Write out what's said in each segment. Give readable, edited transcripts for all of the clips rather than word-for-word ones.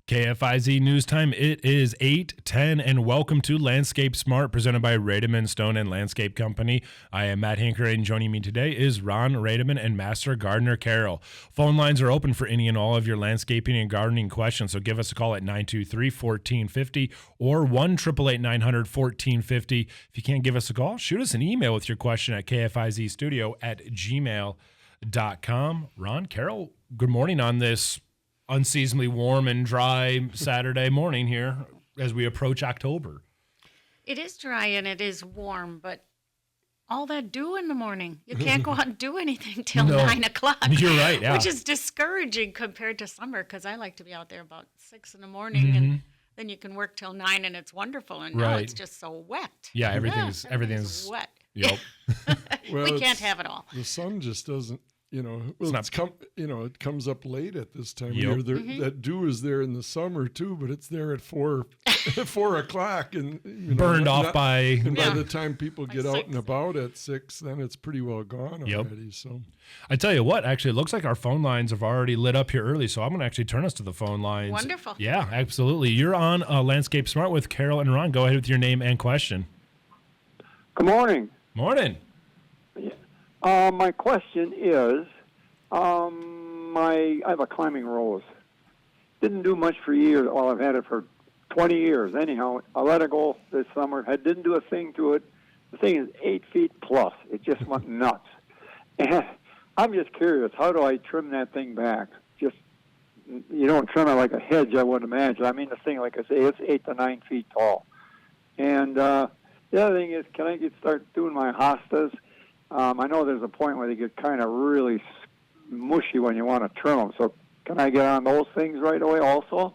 KFIZ News Time. It is 8:10, and welcome to Landscape Smart, presented by Rademann Stone and Landscape Company. I am Matt Hinker, and joining me today is Ron Rademann and Master Gardener Carol. Phone lines are open for any and all of your landscaping and gardening questions, so give us a call at 923-1450 or 1-888-900-1450. If you can't give us a call, shoot us an email with your question at kfizstudio@gmail.com. Ron, Carol, good morning on this unseasonably warm and dry Saturday morning here as we approach October. It is dry and it is warm, but all that dew in the morning, you can't go out and do anything till 9 o'clock. You're right, yeah. Which is discouraging compared to summer, because I like to be out there about 6 in the morning, and then you can work till 9, and it's wonderful. And now it's just so wet. Yeah, everything's wet. Yep. Well, we can't have it all. The sun just doesn't. It comes up late at this time Yep. of year. That dew is there in the summer too, but it's there at 4 o'clock, and burned off by. And by the time people get out 6. and about at 6, then it's pretty well gone already. So, I tell you what, actually, it looks like our phone lines have already lit up here early, so I'm going to actually turn us to the phone lines. Wonderful. Yeah, absolutely. You're on Landscape Smart with Carol and Ron. Go ahead with your name and question. Good morning. Morning. My question is, I have a climbing rose. Didn't do much for years. Well, I've had it for 20 years. Anyhow, I let it go this summer. I didn't do a thing to it. The thing is 8 feet plus. It just went nuts. And I'm just curious, how do I trim that thing back? Just, you don't trim it like a hedge, I would imagine. I mean, the thing, like I say, it's 8 to 9 feet tall. And the other thing is, can I start doing my hostas? I know there's a point where they get kind of really mushy when you want to trim them. So can I get on those things right away also?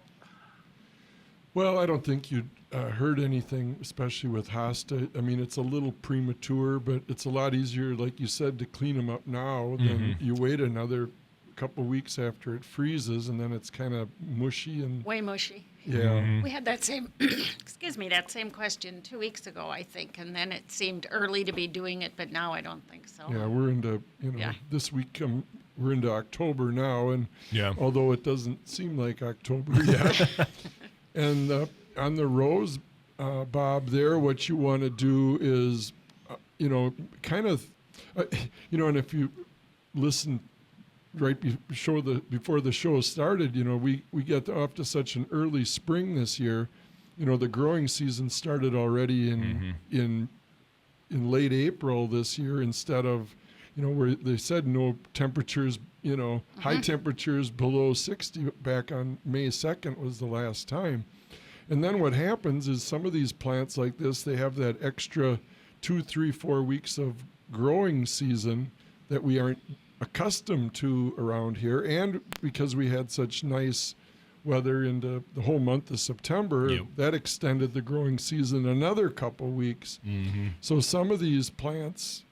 well, I don't think you'd hurt anything, especially with hosta. I mean, it's a little premature, but it's a lot easier, like you said, to clean them up now than you wait another couple weeks after it freezes, and then it's kind of mushy and Way mushy. yeah. We had that same, that same question 2 weeks ago, I think, and then it seemed early to be doing it, but now I don't think so. Yeah, we're into, this week we're into October now, and although it doesn't seem like October yet. And on the rose, Bob, there, what you want to do is, and if you listen before the show started, we got off to such an early spring this year. The growing season started already in late April this year, instead of where they said no temperatures, high temperatures below 60 back on May 2nd was the last time. And then what happens is some of these plants like this, they have that extra 2, 3, 4 weeks of growing season that we aren't accustomed to around here, and because we had such nice weather into the whole month of September, that extended the growing season another couple weeks. So some of these plants,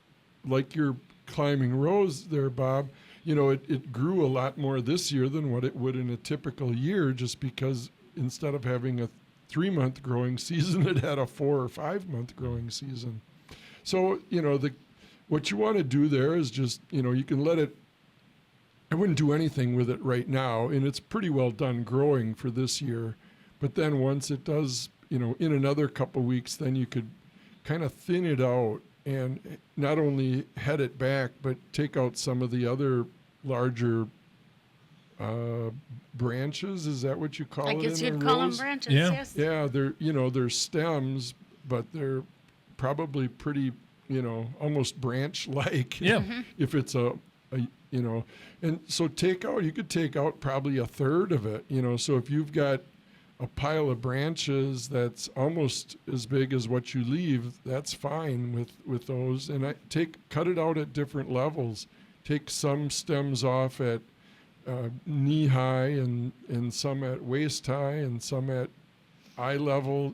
like your climbing rose there, Bob, it grew a lot more this year than what it would in a typical year, just because instead of having a 3-month growing season, it had a 4 or 5 month growing season. So what you want to do there is just, you can let it, I wouldn't do anything with it right now, and it's pretty well done growing for this year. But then once it does, in another couple weeks, then you could kind of thin it out and not only head it back, but take out some of the other larger branches. Is that what you call it? I guess in you'd a call them rose? branches, Yeah. yes. Yeah, they're stems, but they're probably pretty, almost branch-like. Yeah. If it's and so you could take out probably a third of it, so if you've got a pile of branches that's almost as big as what you leave, that's fine with those. And cut it out at different levels. Take some stems off at knee high and some at waist high and some at eye level,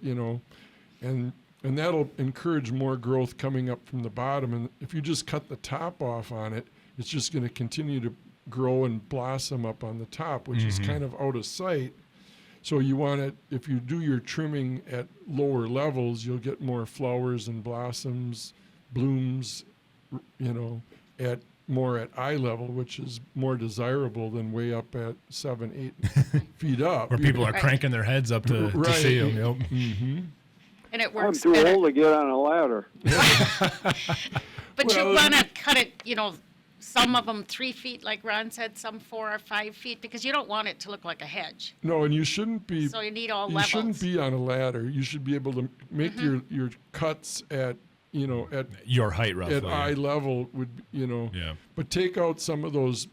and that'll encourage more growth coming up from the bottom. And if you just cut the top off on it, it's just going to continue to grow and blossom up on the top, which is kind of out of sight. So you want it, if you do your trimming at lower levels, you'll get more flowers and blossoms, blooms, at more at eye level, which is more desirable than way up at 7, 8 feet up. Where people are cranking their heads up to see them. Yep. Mm-hmm. And it works I'm too better. old to get on a ladder. But you want to cut it, some of them 3 feet, like Ron said, some 4 or 5 feet, because you don't want it to look like a hedge. No, and you shouldn't be. So you need all You levels. shouldn't be on a ladder. You should be able to make your cuts at Your height, roughly. at eye level would Yeah. But take out some of those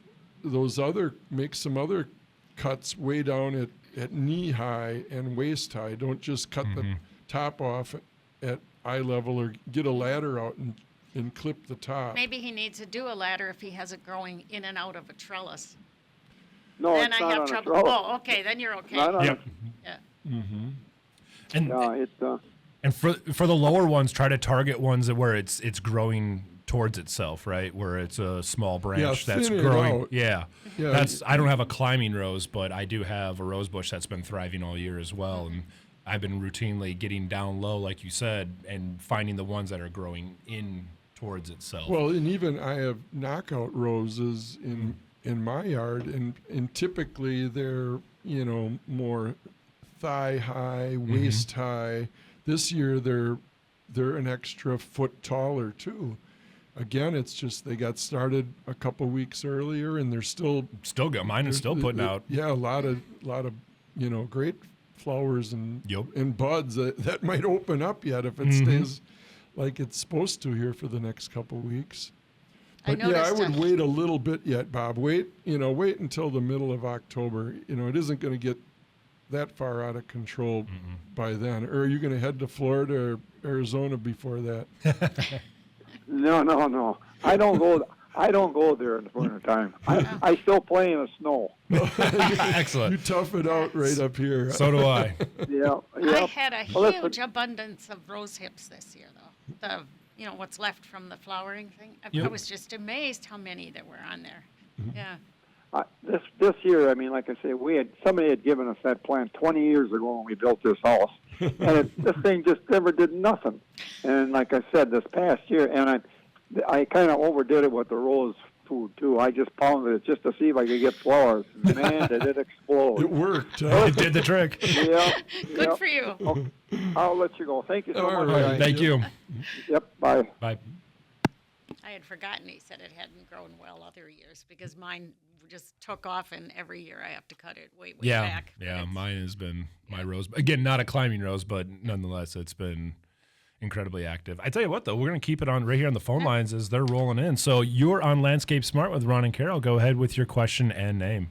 make some other cuts way down at knee high and waist high. Don't just cut the top off at eye level, or get a ladder out and clip the top. Maybe he needs to do a ladder if he has it growing in and out of a trellis. No, Then it's I not have on trouble. a trellis. Oh, okay, then you're okay. Not on Yep. Yeah. And Mm-hmm. for the lower ones, try to target ones where it's growing towards itself, right? Where it's a small branch that's thin it growing. out. Yeah. Yeah. I don't have a climbing rose, but I do have a rose bush that's been thriving all year as well. And I've been routinely getting down low, like you said, and finding the ones that are growing in towards itself. Well, and even I have knockout roses in my yard, and typically they're more thigh high, waist high. This year they're an extra foot taller too. Again, it's just they got started a couple weeks earlier, and they're still good. Mine is still putting out. Yeah, a lot of great flowers and buds that might open up yet if it stays like it's supposed to here for the next couple weeks. But I would wait a little bit yet, Bob. Wait until the middle of October. It isn't going to get that far out of control by then. Or are you going to head to Florida or Arizona before that? No. I don't go there in the wintertime. I still play in the snow. Excellent. You tough it out right up here. So do I. Yeah. I had a huge abundance of rose hips this year, though. What's left from the flowering thing. I was just amazed how many that were on there. Yeah. This year, I mean, like I say, somebody had given us that plant 20 years ago when we built this house, and this thing just never did nothing. And like I said, this past year, and I kind of overdid it with the rose food too. I just pounded it just to see if I could get flowers. Man, did it explode! It worked. It did the trick. Yeah. Good for you. Okay. I'll let you go. Thank you so All much. right. guys. Thank you. Yep. Bye. Bye. I had forgotten he said it hadn't grown well other years because mine just took off, and every year I have to cut it way back. Yeah, mine has been my rose. Again, not a climbing rose, but nonetheless, it's been incredibly active. I tell you what, though, we're going to keep it on right here on the phone lines as they're rolling in. So you're on Landscape Smart with Ron and Carol. Go ahead with your question and name.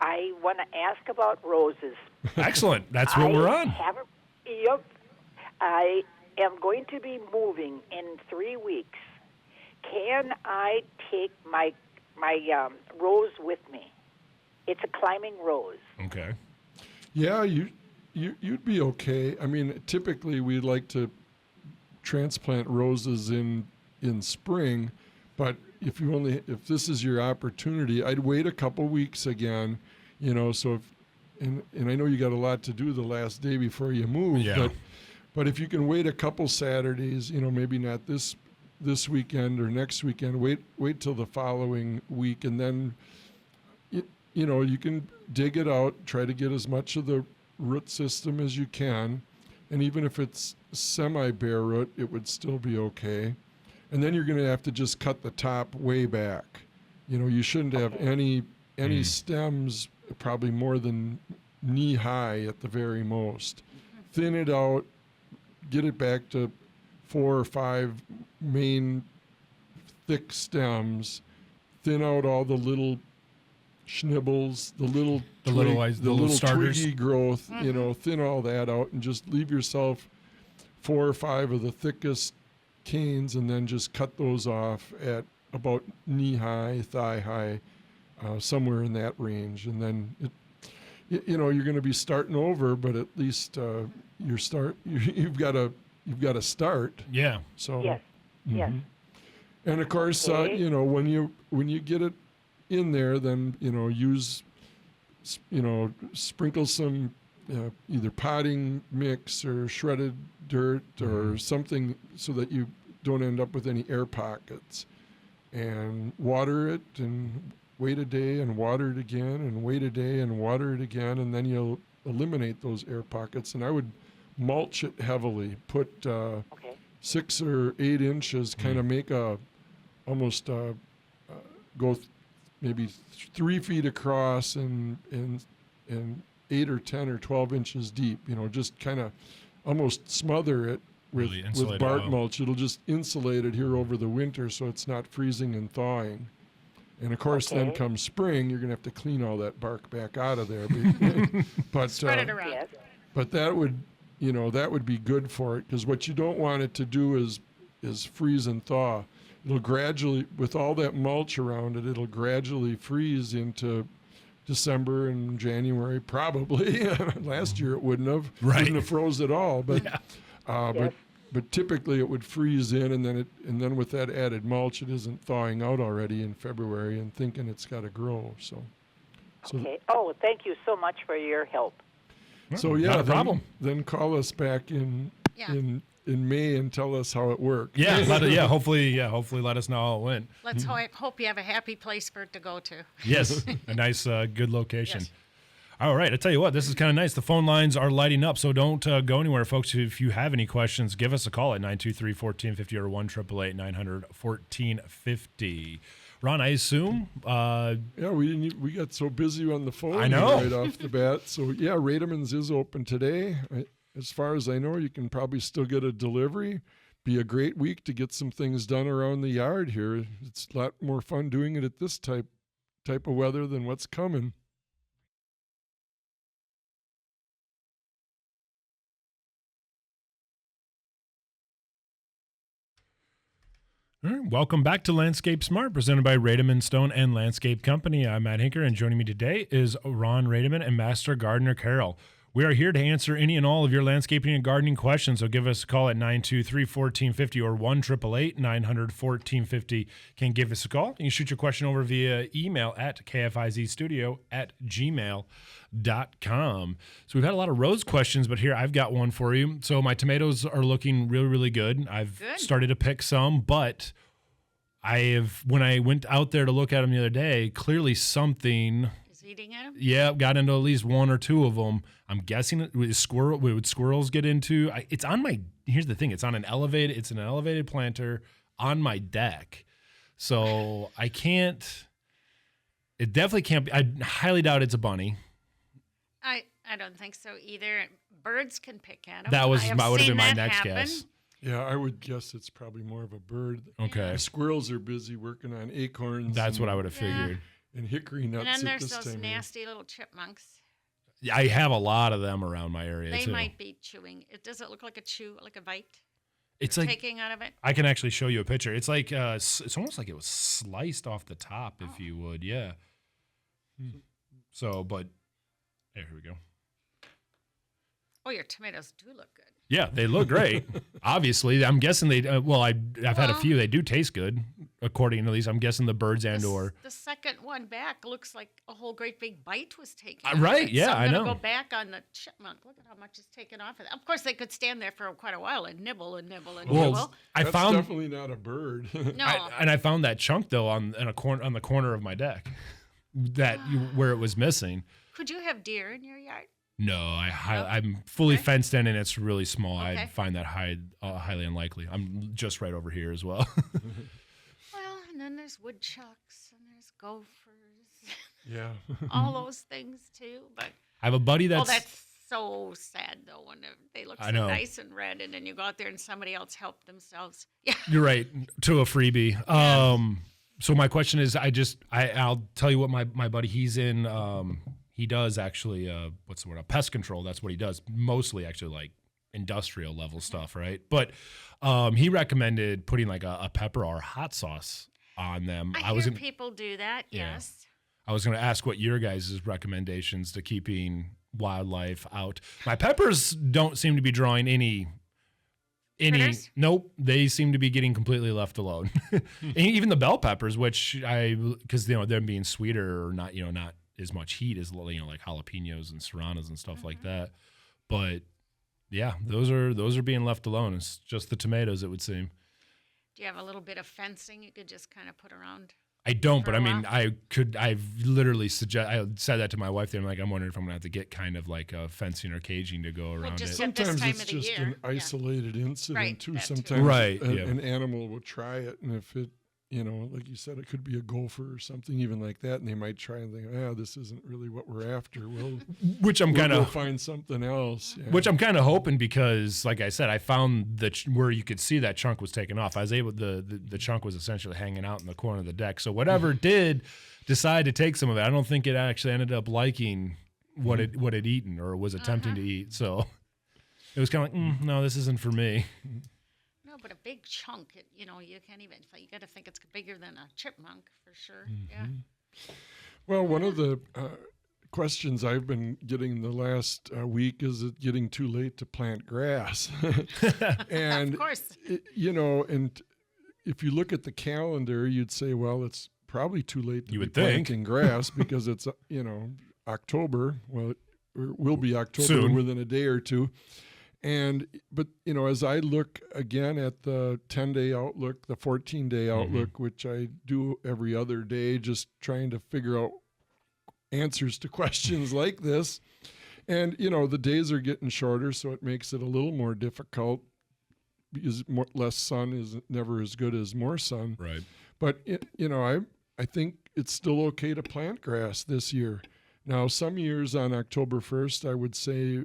I want to ask about roses. Excellent. That's what we're on. Yep. I am going to be moving in 3 weeks. Can I take my rose with me? It's a climbing rose. Okay. Yeah, you'd be okay. I mean, typically we'd like to transplant roses in spring, but if this is your opportunity, I'd wait a couple weeks again. So and I know you got a lot to do the last day before you move. Yeah. But if you can wait a couple Saturdays, maybe not this weekend or next weekend, wait till the following week, and then you can dig it out, try to get as much of the root system as you can, and even if it's semi-bare root, it would still be okay. And then you're going to have to just cut the top way back. You shouldn't have any stems probably more than knee high at the very most. Thin it out, get it back to 4 or 5 main thick stems, thin out all the little schnibbles, the little starters. twiggy growth, thin all that out, and just leave yourself 4 or 5 of the thickest canes, and then just cut those off at about knee high, thigh high, somewhere in that range. And then you're going to be starting over, but at least you've got to start. Yeah. So Yes. Yes. And of course, Okay. when you get it in there, then sprinkle some either potting mix or shredded dirt or something so that you don't end up with any air pockets. and water it and wait a day and water it again and wait a day and water it again, and then you'll eliminate those air pockets. And I would mulch it heavily, put Okay. 6 or 8 inches, kind of make a almost go maybe 3 feet across and 8 or 10 or 12 inches deep. Just kind of almost smother it with Really insulate it bark out. mulch. It'll just insulate it here over the winter, so it's not freezing and thawing. And of course, then Okay. come spring, you're gonna have to clean all that bark back out of there. But Spread it around. Yes. but that would be good for it, because what you don't want it to do is freeze and thaw. It'll gradually, with all that mulch around it, it'll gradually freeze into December and January, probably. Last year it wouldn't have. Right. Wouldn't have froze at all. But Yes. but typically it would freeze in, and then with that added mulch, it isn't thawing out already in February and thinking it's got to grow. So Okay. Oh, thank you so much for your help. so yeah, Not a problem. Then call us back in Yeah. in May and tell us how it worked. Hopefully let us know how it went. Let's hope you have a happy place for it to go to. Yes, a nice, good location. Yes. All right, I tell you what, this is kind of nice. The phone lines are lighting up, so don't go anywhere, folks. If you have any questions, give us a call at 923-1450 or 1-888-900-1450. Ron, I assume. Yeah, we got so busy on the phone I know. right off the bat. So yeah, Rademann's is open today. As far as I know, you can probably still get a delivery. Be a great week to get some things done around the yard here. It's a lot more fun doing it at this type of weather than what's coming. All right, welcome back to Landscape Smart, presented by Rademann Stone and Landscape Company. I'm Matt Hinker, and joining me today is Ron Rademann and Master Gardener Carol. We are here to answer any and all of your landscaping and gardening questions, so give us a call at 923-1450 or 1-888-900-1450. Can give us a call. You can shoot your question over via email at kfizstudio@gmail.com. So we've had a lot of rose questions, but here I've got one for you. So my tomatoes are looking really, really good. I've started to pick some, but when I went out there to look at them the other day, clearly something... Eating at them? Yeah, got into at least one or two of them. I'm guessing would squirrels get into? It's on my. Here's the thing. It's on an elevated. It's an elevated planter on my deck, so I can't. It definitely can't be. I highly doubt it's a bunny. I don't think so either. Birds can pick at them. That would have been my that next happen. guess. Yeah, I would guess it's probably more of a bird. Okay, The squirrels are busy working on acorns. that's what I would have figured. And hickory nuts. And then at there's this those time of year. nasty little chipmunks. I have a lot of them around my area They too. might be chewing. Does it look like a chew, like a bite? It's like Taking out of it? I can actually show you a picture. It's like it's almost like it was sliced off the top, if you would. Yeah. So, but here we go. Oh, your tomatoes do look good. Yeah, they look great. Obviously, I'm guessing they. I've had a few. They do taste good, according to at least. I'm guessing the birds and or. The second one back looks like a whole great big bite was taken. Right, off it. yeah, so I I'm know. gonna go back on the chipmunk. Look at how much is taken off of it. Of course, they could stand there for quite a while and nibble and nibble and Well, nibble. I That's found definitely not a bird. No, I found that chunk though on the corner of my deck, where it was missing. could you have deer in your yard? No, I'm fully Okay. fenced in and it's really small. Okay. I'd find that highly unlikely. I'm just right over here as well. Well, and then there's woodchucks and there's gophers, Yeah. all those things too. But I have a buddy that's. that's so sad though when they look I so know. nice and red, and then you go out there and somebody else helped themselves. Yeah. You're right, to a freebie. So my question is, I'll tell you what my buddy, he's in, he does actually, what's the word, pest control. That's what he does. Mostly actually like industrial level stuff, right? But he recommended putting like a pepper or hot sauce on them. I hear people do that, Yeah. yes. I was going to ask what your guys' recommendations to keeping wildlife out. My peppers don't seem to be drawing any. Critters? Nope, they seem to be getting completely left alone. And even the bell peppers, which because them being sweeter or not as much heat as like jalapenos and serranos and stuff like that. But yeah, those are being left alone. It's just the tomatoes, it would seem. Do you have a little bit of fencing you could just kind of put around? I don't, For but a I mean, while? I've literally I said that to my wife. I'm like, I'm wondering if I'm going to have to get kind of like a fencing or caging to go around just it. at this Sometimes time it's of the just year. an isolated incident Right, too. that too. Sometimes Right, yeah. an animal will try it, and if it, like you said, it could be a gopher or something even like that, and they might try and think, this isn't really what we're after. Which I'm We'll kind go of find something else. Yeah. Which I'm kind of hoping, because, like I said, I found that where you could see that chunk was taken off. I was able the chunk was essentially hanging out in the corner of the deck. So whatever did decide to take some of it, I don't think it actually ended up liking what it eaten or was attempting to eat. So it was kind of like, no, this isn't for me. No, but a big chunk, you can't even, you got to think it's bigger than a chipmunk for sure. Yeah. Well, one of the questions I've been getting the last week is it getting too late to plant grass? And Of course. and if you look at the calendar, you'd say, well, it's probably too late to You be would think. planting grass because it's October. Well, it will be October Soon. within a day or two. But as I look again at the 10-day outlook, the 14-day outlook, which I do every other day, just trying to figure out answers to questions like this. And, the days are getting shorter, so it makes it a little more difficult because less sun is never as good as more sun. Right. But, I think it's still okay to plant grass this year. Now, some years on October 1st, I would say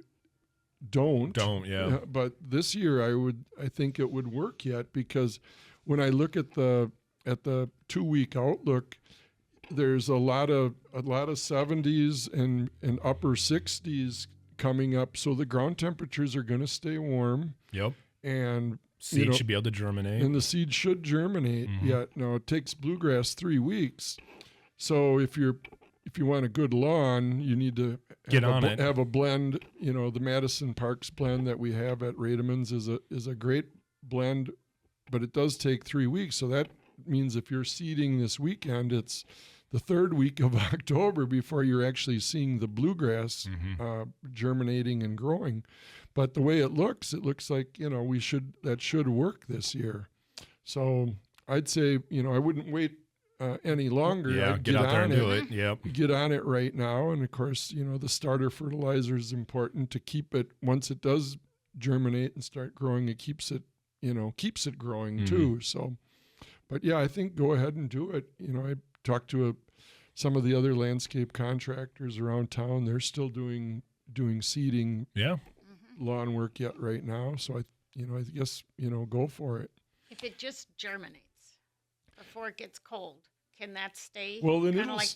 don't, yeah. but this year I think it would work yet, because when I look at the 2-week outlook, there's a lot of 70s and upper 60s coming up, so the ground temperatures are going to stay warm. Yep. And Seed should be able to germinate. and the seed should germinate. Now it takes bluegrass 3 weeks, so if you want a good lawn, you need to have a blend. The Madison Parks blend that we have at Rademann's is a great blend, but it does take 3 weeks. So that means if you're seeding this weekend, it's the 3rd week of October before you're actually seeing the bluegrass germinating and growing. But the way it looks like that should work this year. So I'd say I wouldn't wait any longer. Yeah, I'd get out there and do it. Yep. Get on it right now. And of course, the starter fertilizer is important to keep it, once it does germinate and start growing, it keeps it growing too. So, but yeah, I think go ahead and do it. I talked to some of the other landscape contractors around town. They're still doing seeding lawn work yet right now. So I guess, go for it. If it just germinates before it gets cold, can that stay? Well, then kind of it'll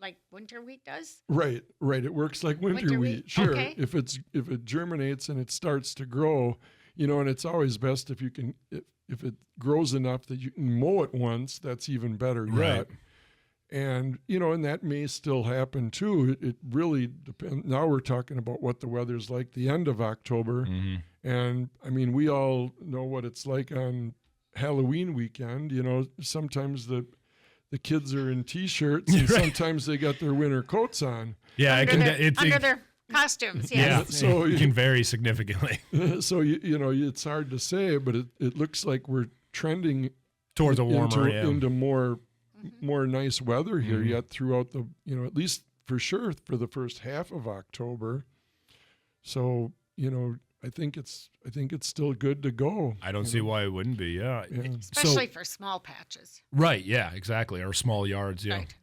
like winter wheat does? Right. It works like winter Winter wheat. wheat, Sure. okay. If it germinates and it starts to grow, and it's always best if you can, if it grows enough that you can mow it once, that's even better yet. Right. And, and that may still happen too. It really depends. Now we're talking about what the weather's like the end of October. And I mean, we all know what it's like on Halloween weekend. Sometimes the kids are in T-shirts and sometimes they got their winter coats on. Yeah, Under their costumes, yes. Yeah, So it can vary significantly So it's hard to say, but it looks like we're trending towards a warmer. into more nice weather here yet throughout the at least for sure for the first half of October. So I think it's still good to go. I don't see why it wouldn't be. Yeah. Especially for small patches. Right. Yeah. Exactly. Or small yards. Yeah. Right.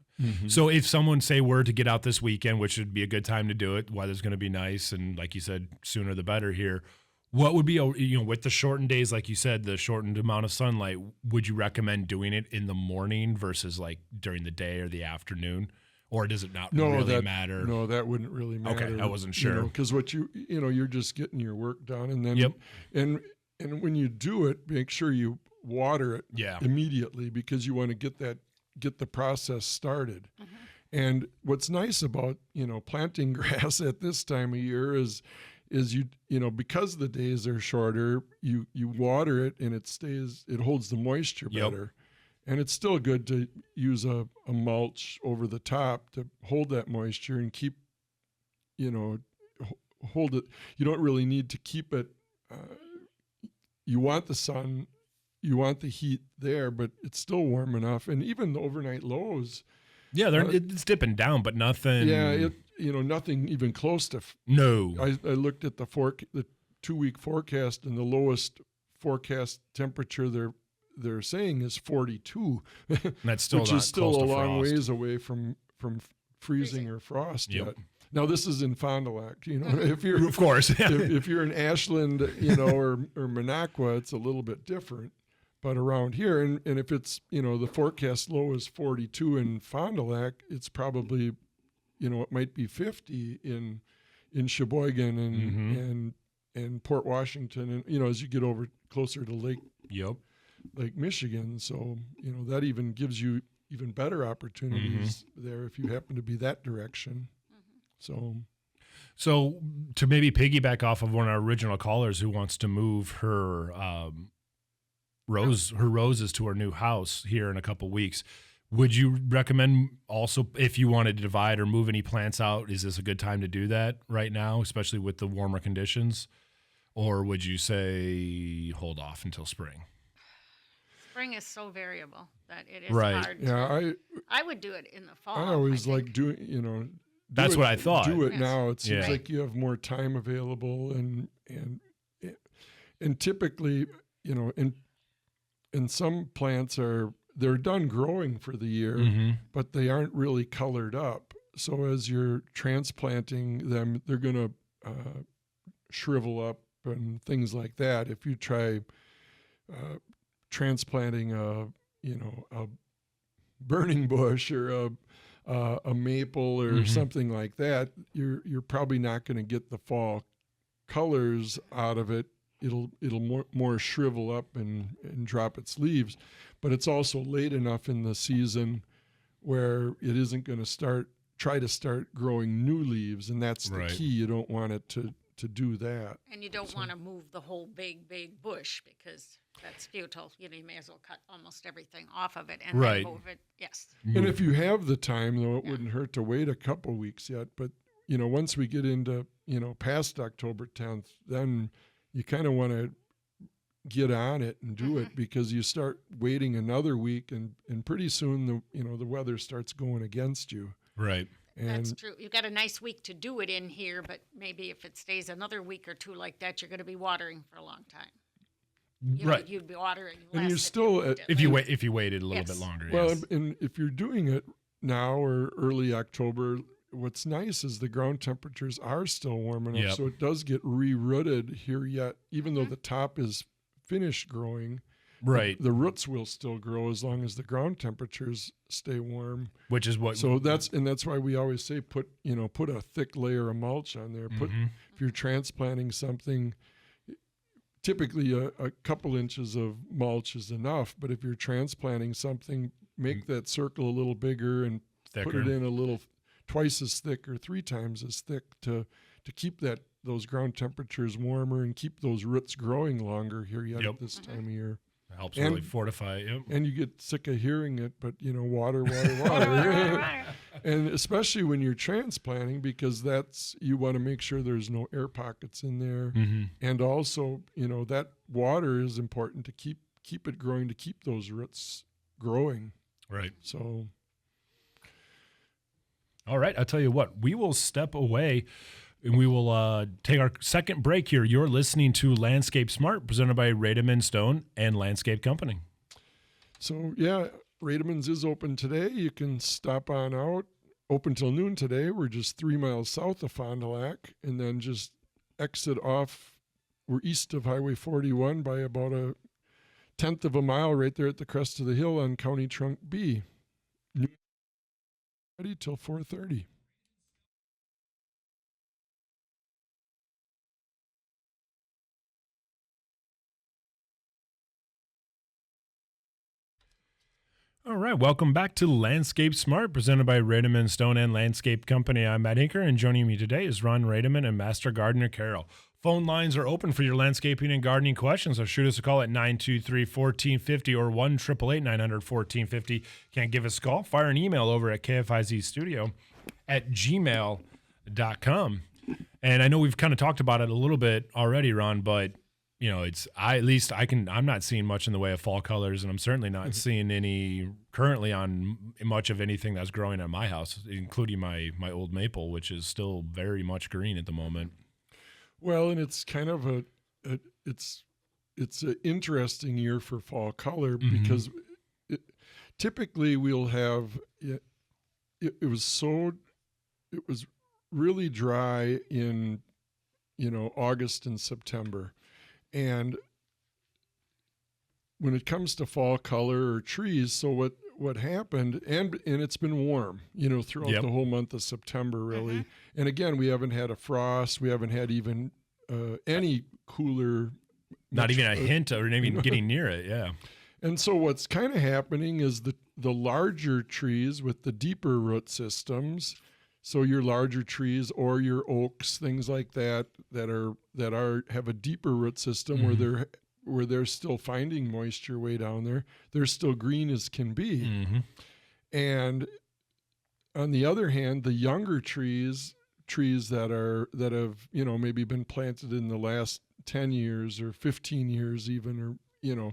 So if someone say were to get out this weekend, which would be a good time to do it, weather's going to be nice, and like you said, sooner the better here. What would be with the shortened days, like you said, the shortened amount of sunlight? Would you recommend doing it in the morning versus like during the day or the afternoon, or does it not really matter? No, that wouldn't really matter. Okay, I wasn't sure because what you're just getting your work done, and then and when you do it, make sure you water it immediately because you want to get the process started. And what's nice about planting grass at this time of year is you because the days are shorter, you water it and it holds the moisture better. And it's still good to use a mulch over the top to hold that moisture and keep hold it. You don't really need to keep it you want the sun you want the heat there, but it's still warm enough. And even the overnight lows. Yeah, it's dipping down, but nothing. Yeah, nothing even close to. No. I looked at the 2-week forecast, and the lowest forecast temperature they're saying is 42. That's still which not is still close a to long frost. ways away from freezing or frost Yep. yet. Now this is in Fond du Lac. If you're Of course. if you're in Ashland, or Minocqua, it's a little bit different. But around here, and if it's, the forecast low is 42 in Fond du Lac, it's probably, it might be 50 in Sheboygan and Port Washington, and as you get over closer to Lake Michigan. So that even gives you even better opportunities there if you happen to be that direction. So to maybe piggyback off of one of our original callers who wants to move her roses to her new house here in a couple weeks, would you recommend also, if you wanted to divide or move any plants out, is this a good time to do that right now, especially with the warmer conditions? Or would you say hold off until spring? Spring is so variable that it is Right. hard. Yeah, I would do it in the fall. I always think. like doing, That's what I thought. Do it Yes. now. It seems Yeah. like you have more time available, and typically, and some plants they're done growing for the year, but they aren't really colored up. So as you're transplanting them, they're going to shrivel up and things like that. If you try transplanting a burning bush or a maple or something like that, you're probably not going to get the fall colors out of it. It'll more shrivel up and drop its leaves, but it's also late enough in the season where it isn't going to try to start growing new leaves, and that's the key. You don't want it to do that. And you don't want to move the whole big bush because that's futile. You may as well cut almost everything off of it and then move it. Yes. And if you have the time, though, it wouldn't hurt to wait a couple weeks yet. But, once we get into, past October 10th, then you kind of want to get on it and do it, because you start waiting another week and pretty soon the weather starts going against you. Right. And That's true. You've got a nice week to do it in here, but maybe if it stays another week or two like that, you're going to be watering for a long time. Right. You'd be watering less. And you're still If you waited a little bit longer. Well, yes. and if you're doing it now or early October, what's nice is the ground temperatures are still warm enough, so it does get re-rooted here yet, even though the top is finished growing. Right. The roots will still grow as long as the ground temperatures stay warm. Which is what. So that's why we always say put a thick layer of mulch on there. If you're transplanting something, typically a couple inches of mulch is enough. But if you're transplanting something, make that circle a little bigger and thicker. Put it in a little twice as thick or 3 times as thick to keep those ground temperatures warmer and keep those roots growing longer here yet at this time of year. It helps really fortify it. Yep. And you get sick of hearing it, but water. And especially when you're transplanting, because you want to make sure there's no air pockets in there. And also, that water is important to keep it growing, to keep those roots growing. Right. So. All right. I'll tell you what, we will step away and we will take our second break here. You're listening to Landscape Smart, presented by Rademann Stone and Landscape Company. So, yeah, Rademann's is open today. You can stop on out. Open till noon today. We're just 3 miles south of Fond du Lac, and then just exit off. We're east of Highway 41 by about 1/10 of a mile right there at the crest of the hill on County Trunk B. Ready till 4:30. All right, welcome back to Landscape Smart, presented by Rademann Stone and Landscape Company. I'm Matt Hinker, and joining me today is Ron Rademann and Master Gardener Carol. Phone lines are open for your landscaping and gardening questions, so shoot us a call at 923-1450 or 1-888-900-1450. Can't give us a call? Fire an email over at kfizstudio@gmail.com. And I know we've kind of talked about it a little bit already, Ron, but I'm not seeing much in the way of fall colors, and I'm certainly not seeing any currently on much of anything that's growing at my house, including my old maple, which is still very much green at the moment. Well, and it's kind of it's an interesting year for fall color because typically we'll have it was really dry in August and September, and when it comes to fall color or trees, so what happened, and it's been warm throughout the whole month of September really, and again we haven't had a frost, we haven't had even any cooler, not even a hint or even getting near it. And so what's kind of happening is the larger trees with the deeper root systems, so your larger trees or your oaks, things like that have a deeper root system where they're still finding moisture way down there. They're still green as can be. And on the other hand, the younger trees that have maybe been planted in the last 10 years or 15 years even, or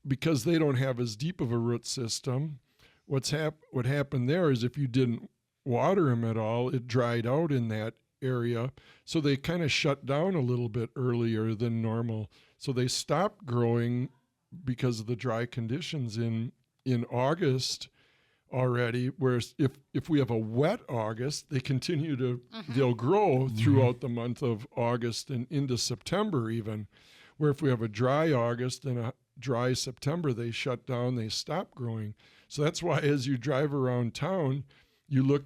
because they don't have as deep of a root system, what happened there is if you didn't water them at all, it dried out in that area, so they kind of shut down a little bit earlier than normal, so they stopped growing because of the dry conditions in August already. Whereas if we have a wet August, they continue to they'll grow throughout the month of August and into September even, where if we have a dry August and a dry September, they shut down, they stop growing. So that's why as you drive around town, you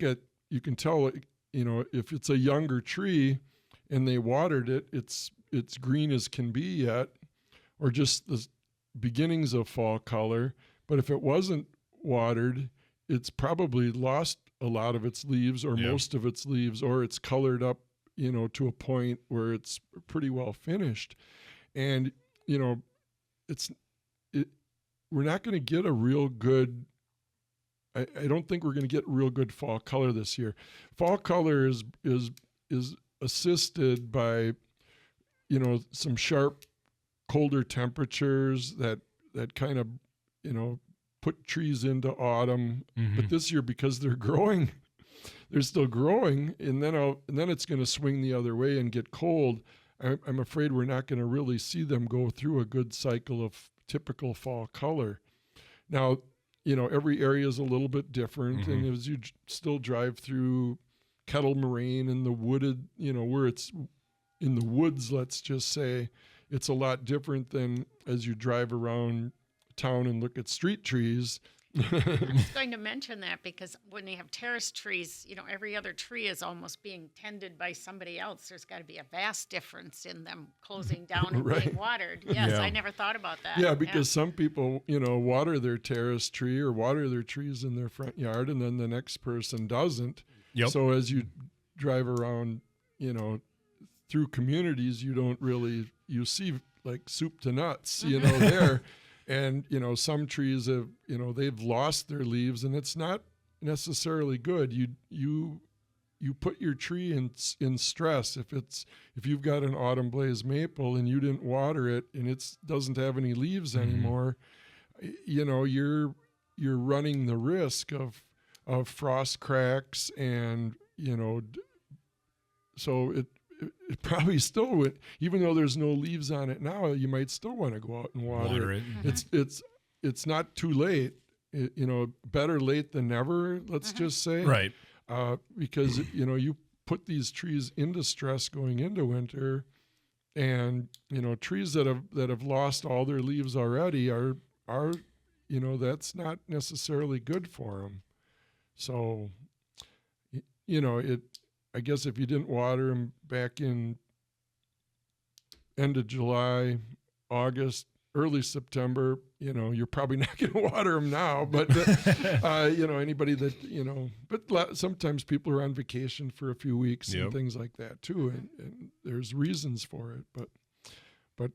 can tell, if it's a younger tree and they watered it, it's green as can be yet, or just the beginnings of fall color. But if it wasn't watered, it's probably lost a lot of its leaves or most of its leaves, or it's colored up, to a point where it's pretty well finished. And, we're not going to get a real good, I don't think we're going to get real good fall color this year. Fall color is assisted by, some sharp, colder temperatures that kind of, put trees into autumn. But this year, because they're growing, they're still growing, and then it's going to swing the other way and get cold. I'm afraid we're not going to really see them go through a good cycle of typical fall color. Now, every area is a little bit different, and as you still drive through Kettle Moraine and the wooded, where it's in the woods, let's just say, it's a lot different than as you drive around town and look at street trees. I was going to mention that because when you have terrace trees, every other tree is almost being tended by somebody else. There's got to be a vast difference in them closing down and being watered. Yes, I never thought about that. Yeah, because some people, water their terrace tree or water their trees in their front yard, and then the next person doesn't. So as you drive around, through communities, you see like soup to nuts, there. And, some trees have, they've lost their leaves, and it's not necessarily good. You put your tree in stress. If you've got an autumn blaze maple and you didn't water it and it doesn't have any leaves anymore, you're running the risk of frost cracks, and, so it probably still would, even though there's no leaves on it now, you might still want to go out and water it. It's not too late. Better late than never, let's just say. Right. Because, you put these trees into stress going into winter, and, trees that have lost all their leaves already are that's not necessarily good for them. So, I guess if you didn't water them back in end of July, August, early September, you're probably not going to water them now. But, anybody that, but sometimes people are on vacation for a few weeks and things like that too. And there's reasons for it. But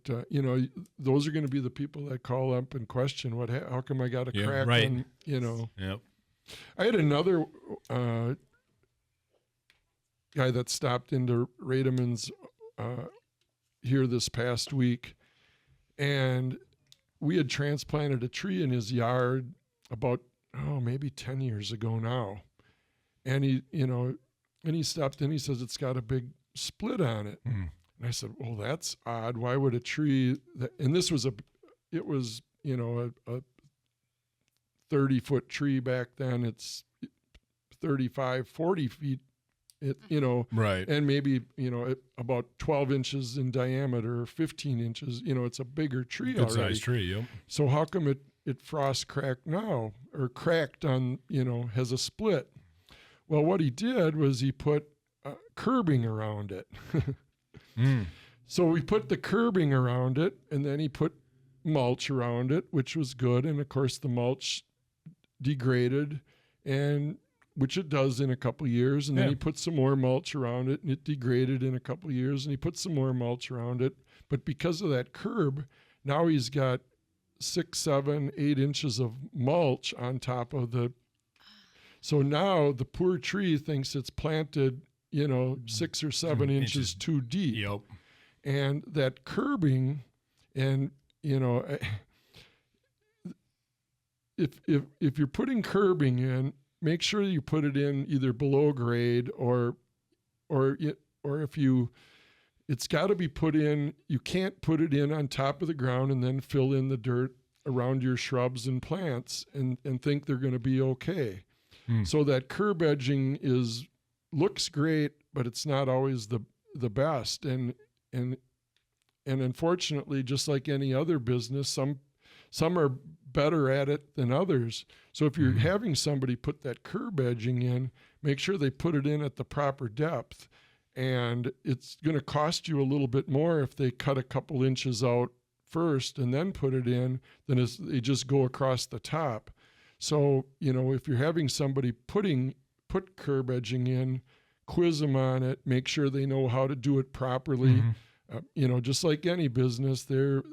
those are going to be the people that call up and question how come I got a crack on, I had another guy that stopped into Rademann's here this past week, And we had transplanted a tree in his yard about, maybe 10 years ago now. And he stopped in, he says, it's got a big split on it. And I said, well, that's odd. Why would a tree and this was a 30-foot tree back then. It's 35, 40 feet, right. and maybe, about 12 inches in diameter, 15 inches, it's a bigger tree Good already. sized tree, yep. So how come it frost cracked now, or cracked on, has a split? Well, what he did was he put curbing around it. So we put the curbing around it, and then he put mulch around it, which was good. And of course the mulch degraded, and which it does in a couple of years. And then he put some more mulch around it, and it degraded in a couple of years, and he put some more mulch around it. But because of that curb, now he's got 6, 7, 8 inches of mulch on top of so now the poor tree thinks it's planted, 6 or 7 inches too deep. Yep. And that curbing, and if you're putting curbing in, make sure you put it in either below grade or if it's got to be put in. You can't put it in on top of the ground and then fill in the dirt around your shrubs and plants and think they're going to be okay. So that curb edging looks great, but it's not always the best. And unfortunately, just like any other business, some are better at it than others. So if you're having somebody put that curb edging in, make sure they put it in at the proper depth. And it's going to cost you a little bit more if they cut a couple inches out first and then put it in than if they just go across the top. So, if you're having somebody put curb edging in, quiz them on it, make sure they know how to do it properly. Just like any business, how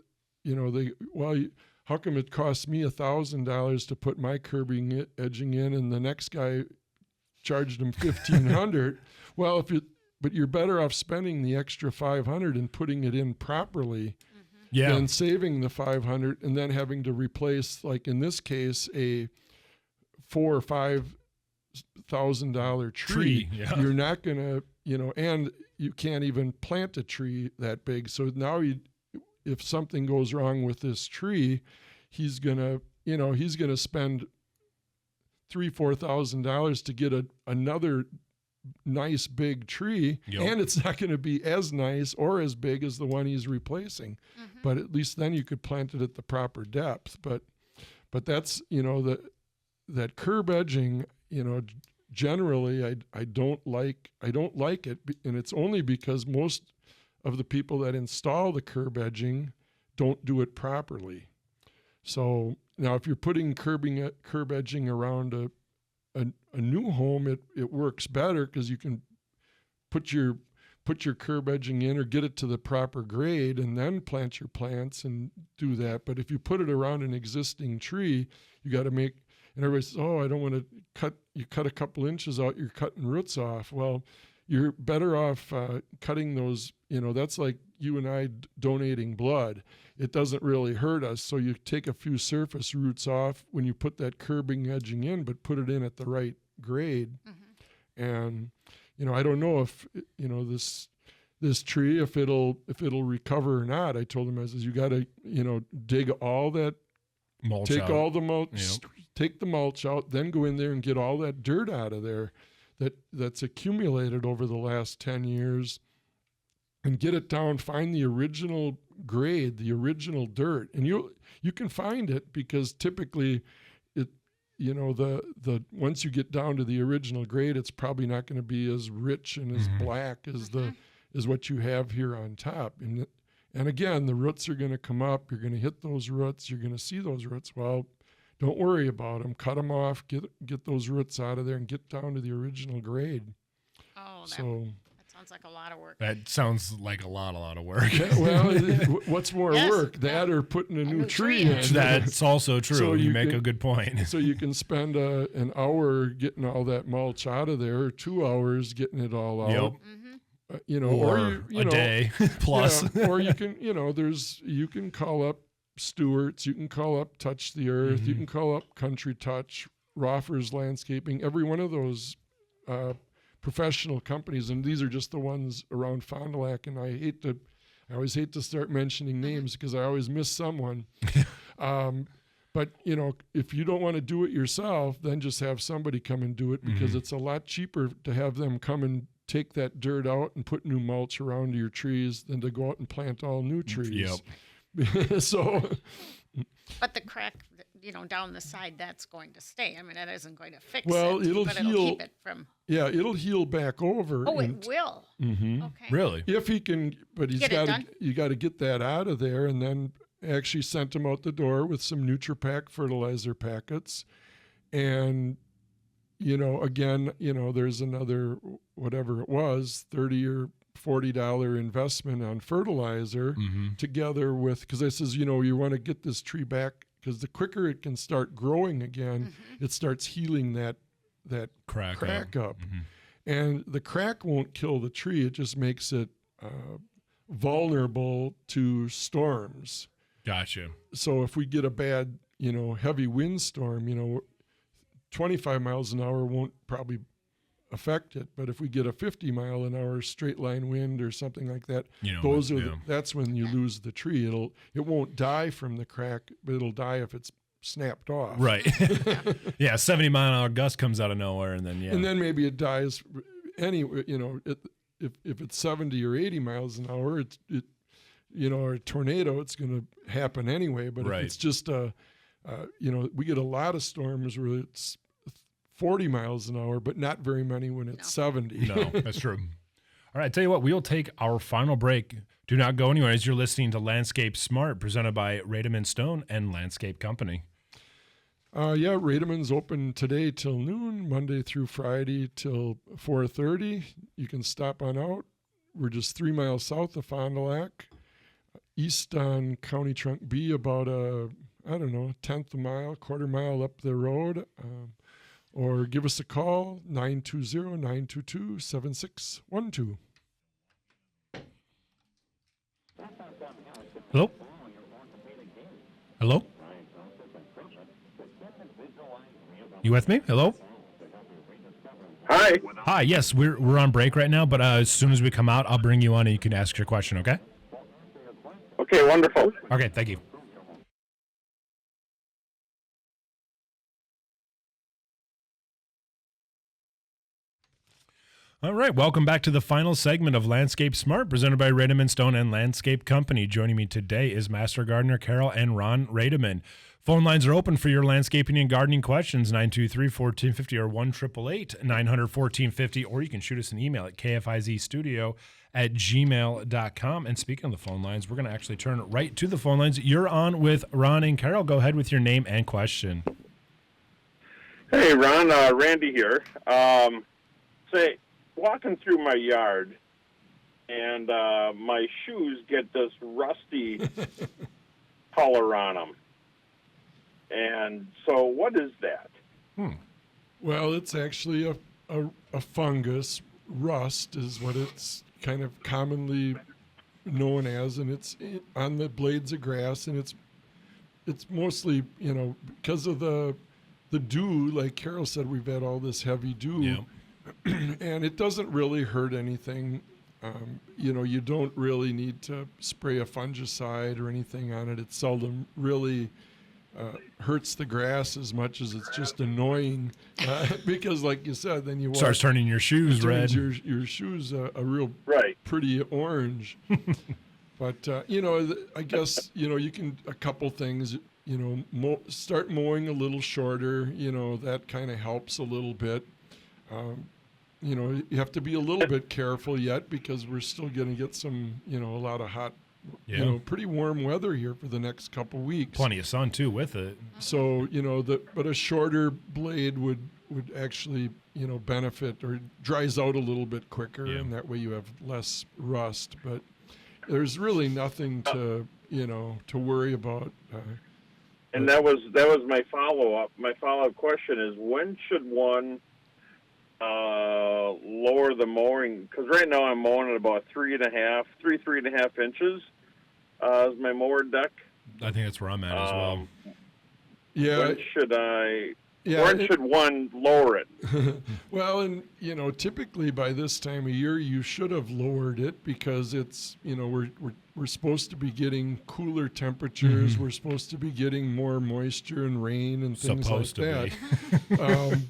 come it costs me $1,000 to put my curbing edging in, and the next guy charged him $1,500? Well, but you're better off spending the extra $500 and putting it in properly than saving the $500 and then having to replace, like in this case, a $4,000 or $5,000 tree. Yeah. You're not gonna, and you can't even plant a tree that big. So now if something goes wrong with this tree, he's gonna spend $3,000-$4,000 to get another nice big tree, and it's not going to be as nice or as big as the one he's replacing. But at least then you could plant it at the proper depth. But that's that curb edging, generally I don't like it, and it's only because most of the people that install the curb edging don't do it properly. So now if you're putting curb edging around a new home, it works better because you can put your curb edging in or get it to the proper grade and then plant your plants and do that. But if you put it around an existing tree, you got to and everybody says, I don't want to cut a couple inches out, you're cutting roots off. Well, you're better off cutting those, that's like you and I donating blood. It doesn't really hurt us. So you take a few surface roots off when you put that curbing edging in, but put it in at the right grade. And, I don't know if, this tree, if it'll recover or not. I told him, I says, you got to, dig all that, mulch take out. all the mulch, take the mulch out, then go in there and get all that dirt out of there that's accumulated over the last 10 years and get it down, find the original grade, the original dirt. And you can find it because typically the once you get down to the original grade, it's probably not going to be as rich and as black as what you have here on top. And again, the roots are going to come up. You're going to hit those roots. You're going to see those roots. Well, don't worry about them. Cut them off. Get those roots out of there and get down to the original grade. Oh, that sounds like a lot of work. That sounds like a lot of work. Well, what's more work, that or putting a new tree in? That's also true. So you make a good point. So you can spend an hour getting all that mulch out of there, or 2 hours getting it all out. Or a day plus. Or you can, you can call up Stewart's, you can call up Touch the Earth, you can call up Country Touch, Roffer's Landscaping, every one of those professional companies, and these are just the ones around Fond du Lac, and I always hate to start mentioning names because I always miss someone. But, if you don't want to do it yourself, then just have somebody come and do it, because it's a lot cheaper to have them come and take that dirt out and put new mulch around your trees than to go out and plant all new trees. Yep. So, but the crack, down the side, that's going to stay. I mean, that isn't going to fix well, it. it'll but heal. It'll keep it from. Yeah, it'll heal back over. Oh, it will. Mm-hmm. Okay. Really? If he can, but you got to get that out of there, and then actually sent him out the door with some NutriPack fertilizer packets, and again, there's another whatever it was, $30 or $40 investment on fertilizer together with, because I says, you want to get this tree back, because the quicker it can start growing again, it starts healing that crack up. And the crack won't kill the tree, it just makes it vulnerable to storms. Gotcha. So if we get a bad, heavy windstorm, 25 miles an hour won't probably affect it. But if we get a 50-mile-an-hour straight line wind or something like that, that's when you lose the tree. It won't die from the crack, but it'll die if it's snapped off. Right. Yeah, 70-mile-an-hour gust comes out of nowhere, and then and then maybe it dies anyway. If it's 70 or 80 miles an hour, or a tornado, it's going to happen anyway. But if it's just we get a lot of storms where it's 40 miles an hour, but not very many when it's 70. No, that's true. All right, tell you what, we'll take our final break. Do not go anywhere as you're listening to Landscape Smart, presented by Rademann Stone and Landscape Company. Rademann's open today till noon, Monday through Friday till 4:30. You can stop on out. We're just 3 miles south of Fond du Lac, east on County Trunk B, about tenth a mile, quarter mile up the road. Or give us a call, 920-922-7612. Hello? Hello? You with me? Hello? Hi. Hi, yes, we're on break right now, but as soon as we come out, I'll bring you on and you can ask your question, okay? Okay, wonderful. Okay, thank you. All right, welcome back to the final segment of Landscape Smart, presented by Rademann Stone and Landscape Company. Joining me today is Master Gardener Carol and Ron Rademann. Phone lines are open for your landscaping and gardening questions, 923-1450 or 1-888-900-1450, or you can shoot us an email at kfizstudio@gmail.com. And speaking of the phone lines, we're going to actually turn right to the phone lines. You're on with Ron and Carol. Go ahead with your name and question. Hey, Ron, Randy here. Walking through my yard, and my shoes get this rusty color on them. And so what is that? Well, it's actually a fungus. Rust is what it's kind of commonly known as, and it's on the blades of grass, and it's mostly, because of the dew, like Carol said, we've had all this heavy dew. Yeah. And it doesn't really hurt anything. You don't really need to spray a fungicide or anything on it. It seldom really hurts the grass as much as it's just annoying because, like you said, then you starts turning your shoes red. Your shoes a real pretty orange. But I guess you can a couple things. Start mowing a little shorter. That kind of helps a little bit. You have to be a little bit careful yet because we're still going to get some, a lot of hot, pretty warm weather here for the next couple weeks. Plenty of sun too with it. So, but a shorter blade would actually, benefit, or dries out a little bit quicker, and that way you have less rust. But there's really nothing to worry about. And that was my follow-up. My follow-up question is, when should one lower the mowing? Because right now I'm mowing at about 3.5 inches is my mower deck. I think that's where I'm at as well. Yeah. When should I? Yeah, when should one lower it? Well, and typically by this time of year you should have lowered it because it's we're supposed to be getting cooler temperatures. We're supposed to be getting more moisture and rain and things Supposed like to that.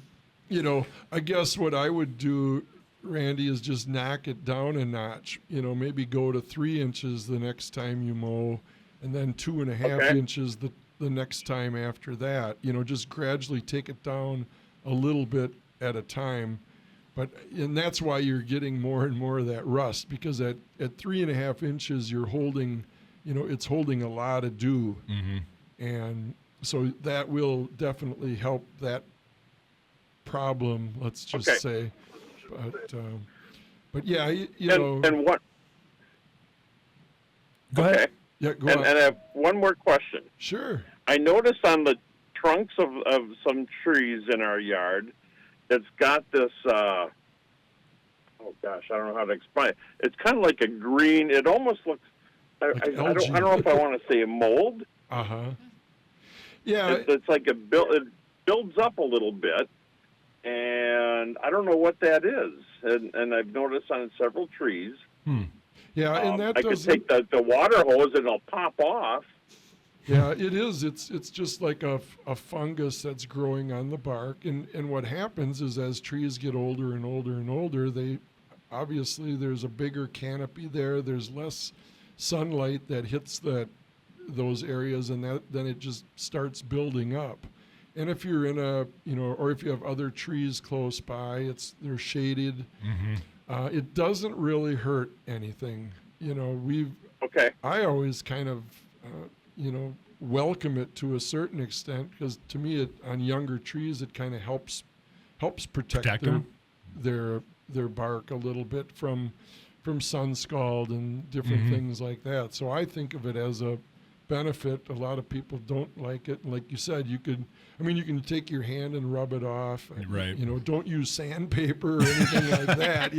I guess what I would do, Randy, is just knock it down a notch. Maybe go to 3 inches the next time you mow, and then 2.5 inches the next time after that. Just gradually take it down a little bit at a time. And that's why you're getting more and more of that rust, because at 3.5 inches you're holding, it's holding a lot of dew. And so that will definitely help that problem, let's just say. But yeah, and what? Go ahead. Yeah, go and, on. and I have one more question. Sure. I noticed on the trunks of some trees in our yard, it's got this, oh gosh, I don't know how to explain it. It's kind of like a green, it almost looks, I don't know if I want to say a mold. Uh-huh. Yeah. It's like it builds up a little bit, and I don't know what that is. And I've noticed on several trees. Yeah, and that I could take the water hose and it'll pop off. Yeah, it is. It's just like a fungus that's growing on the bark. And what happens is as trees get older and older and older, obviously there's a bigger canopy there. There's less sunlight that hits those areas, and then it just starts building up. And if you're in or if you have other trees close by, they're shaded. It doesn't really hurt anything. I always kind of, welcome it to a certain extent, because to me, on younger trees, it kind of helps protect their bark a little bit from sun scald and different things like that. So I think of it as a benefit. A lot of people don't like it. And like you said, you can take your hand and rub it off. Right. Don't use sandpaper or anything like that.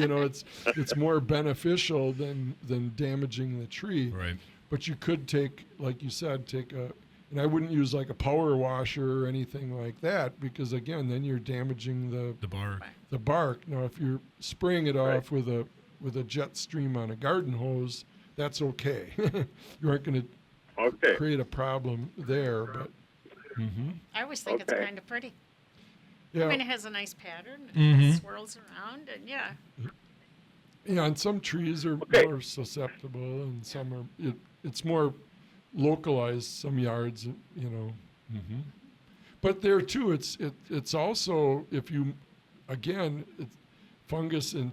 It's more beneficial than damaging the tree. Right. But you could like you said, and I wouldn't use like a power washer or anything like that, because again, then you're damaging the bark. The bark. Now, if you're spraying it off with a jet stream on a garden hose, that's okay. You aren't going to create a problem there, but I always think it's kind of pretty. yeah, I mean, it has a nice pattern. It swirls around, and yeah. And some trees are more susceptible, and some are. It's more localized. Some yards, But there too, it's also, if you, again, fungus and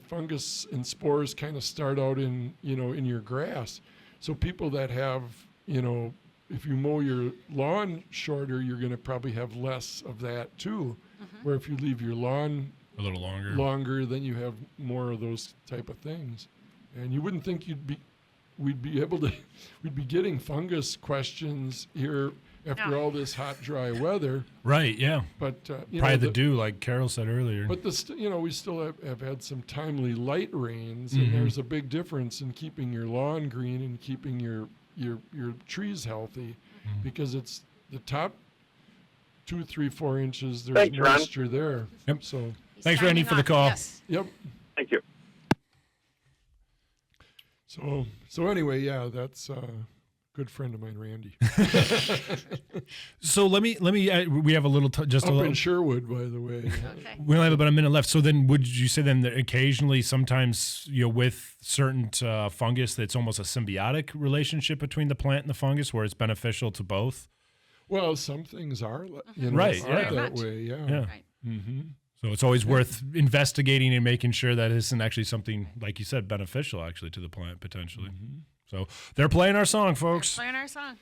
spores kind of start out in your grass. So people that have, if you mow your lawn shorter, you're going to probably have less of that too. Where if you leave your lawn a little longer, then you have more of those type of things. And you wouldn't think we'd be getting fungus questions here after all this hot, dry weather. Right, yeah. But probably the dew, like Carol said earlier. But we still have had some timely light rains, and there's a big difference in keeping your lawn green and keeping your trees healthy, because it's the top 2, 3, 4 inches. There's moisture there. Yep. So thanks, Randy, for the call. Yes. Yep. Thank you. So anyway, yeah, that's a good friend of mine, Randy. So let me. We have a little in Sherwood, by the way. Okay. We only have about a minute left. So then, would you say then that occasionally, sometimes with certain fungus, that's almost a symbiotic relationship between the plant and the fungus, where it's beneficial to both? Well, some things are, right, are yeah. that way, yeah. Right. So it's always worth investigating and making sure that it isn't actually something, like you said, beneficial actually to the plant potentially. So they're playing our song, folks. Playing our song.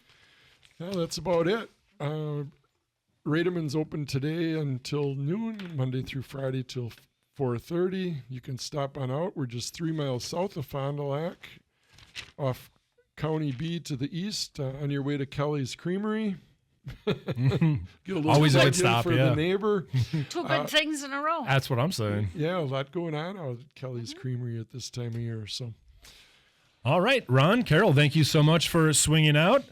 Well, that's about it. Rademann's open today until noon, Monday through Friday till 4:30. You can stop on out. We're just 3 miles south of Fond du Lac, off County B to the east, on your way to Kelly's Creamery. Get a little Always a plug good in stop, for yeah. the neighbor. Two good things in a row. That's what I'm saying. Yeah, a lot going on out at Kelly's Creamery at this time of year. So, All right, Ron, Carol, thank you so much for swinging out.